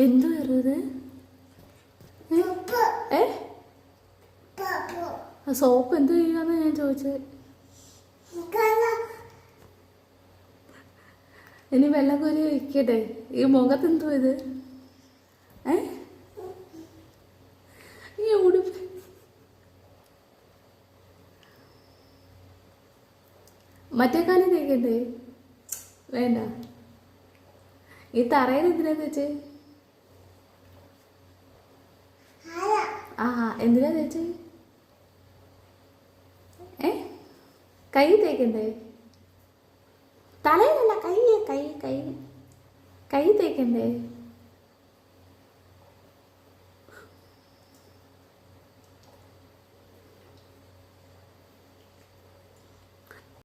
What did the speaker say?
എന്തു ഇത്? ഏ സോപ്പ് എന്ത് ചെയ്യാന്ന് ഞാൻ ചോദിച്ചത്. ഇനി വെള്ളം കോരി വയ്ക്കട്ടെ? ഈ മുഖത്ത് എന്തോ ഇത്? ഈ ഉടുപ്പ് മറ്റേ കാലം തേക്കണ്ടേ? വേണ്ട. ഈ തറയിൽ എന്തിനാ തേച്ചേ? ആ എന്തിനാ തേച്ചേ? കൈ തേക്കണ്ടേ? തലയിലല്ല, കൈ കൈ കൈ കൈ തേക്കണ്ടേ?